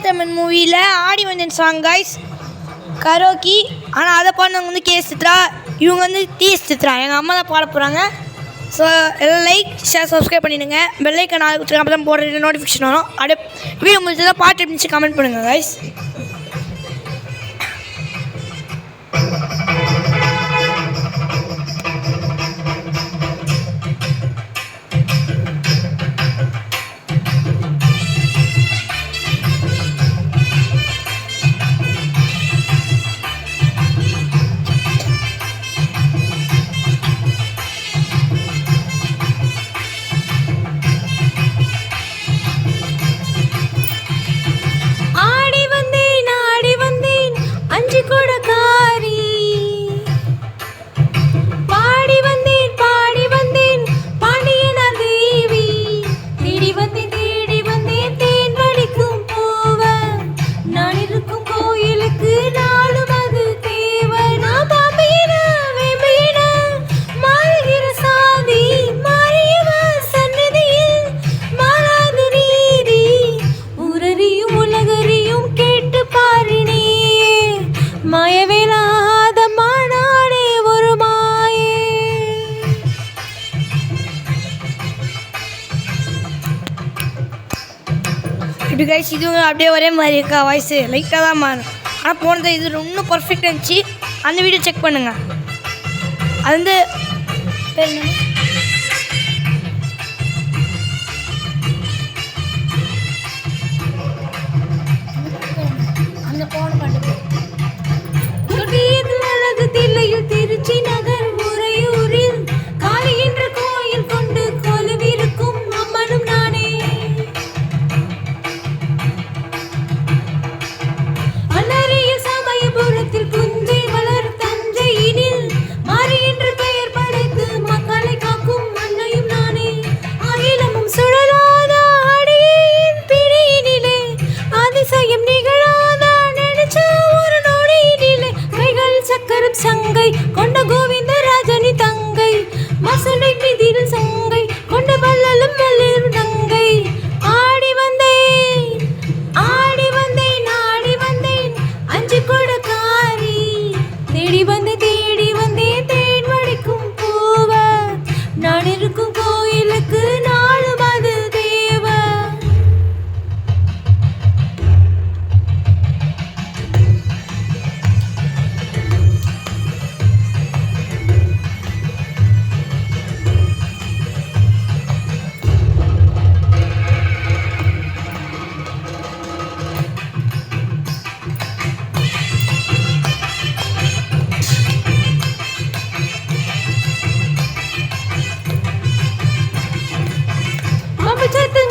தமிழ் மூவியில் ஆடி வந்தேன் song guys karaoke. ஆனால் அதை பாடினவங்க வந்து கே சித்ரா, இவங்க வந்து டி சித்ரா. எங்கள் அம்மா தான் பாட போகிறாங்க. ஸோ எல்லாம் லைக் ஷேர் சப்ஸ்கிரைப் பண்ணிவிடுங்க. பெல்லைக்கன் நாள் கொடுத்துருங்க, அப்போ தான் போடுற நோட்டிஃபிகேஷன் வரும். அப்படியே வீடியோ முடிஞ்சதான் பாட்டு இருந்துச்சு கமெண்ட் பண்ணுங்கள் கைஸ். இப்படி கைஸ் இதுவும் அப்படியே ஒரே மாதிரி இருக்கா, வாய்ஸு லைட்டாக தான் மாறும். ஆனால் போனது இது இன்னும் பர்ஃபெக்டாக இருந்துச்சு. அந்த வீடியோ செக் பண்ணுங்கள். அது வந்து பேர் என்ன, அந்த போன பாட்டு திருச்சி நகர் உறையூரில் காளி என்ற கோயில் கொண்டு கொலுவிருக்கும் அம்மனும் நானே. அன்னரிய சமயபுரத்தில் புஞ்சை வளர் தஞ்சையினில் மாறி என்று பெயர் படைத்து மக்களை காக்கும் அன்னையும் நானே. அகிலமும் சுழலாத அடியின் பிடியினிலே அதிசயம் நிகழாத நினைச்ச ஒரு நொடியினிலே கைகள் சக்கரம் சங்கை கொண்ட கோவிந்தராஜனி தங்கை மசுனை மிதில் சங்கை கொண்ட வள்ளலும் வள்ளிரும் தங்கை. ஆடி வந்தேன் ஆடி வந்தேன் ஆடி வந்தேன் அஞ்சு கொடுக்காரி தேடி வந்தேன் தேன் வடிக்கும் பூவ நான் இருக்கும் கோயிலுக்கு நாளும் அது தேவ.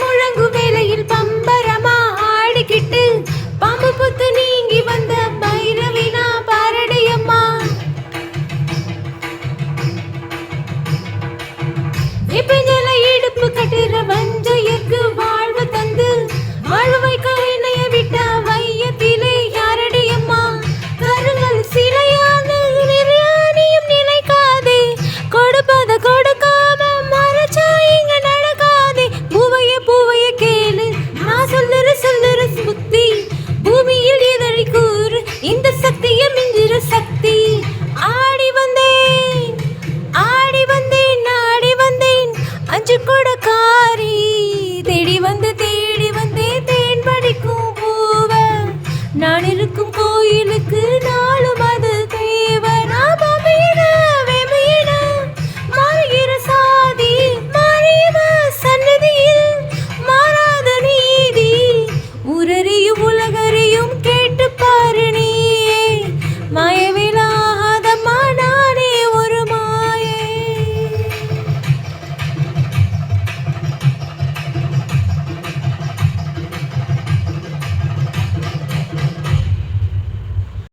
முழங்கு வேளையில் பம்பரமா ஆடிக்கிட்டு பாம்பு புத்து நீங்கி வந்த பைரவினா பாரடையம்மா. இப்பஞ்சல இடுப்பு கட்டுற வஞ்சையர்க்கு வாழ்வு தந்து வாழ்வு வைக்க என்னைய விட்ட வையத்திலே யாரடியம்மா. கருங்கல் சிலையான நிர்யாணியும் நினைக்காதே, கொடுப்பத கொடுக்காம மறைச்சா இங்க நடக்காதே. பூவைய கேளு நான் சொல்லுற புத்தி பூமியில் எதழி கூறு இந்த சக்திய மிஞ்சிற சக்தி. ஆடி வந்தேன் ஆடி வந்தேன் அஞ்சு கொடுக்காரி தேடி வந்தேன் தேன் படிக்கும் பூவ நான் இருக்கும் கோயிலுக்கு நாளும்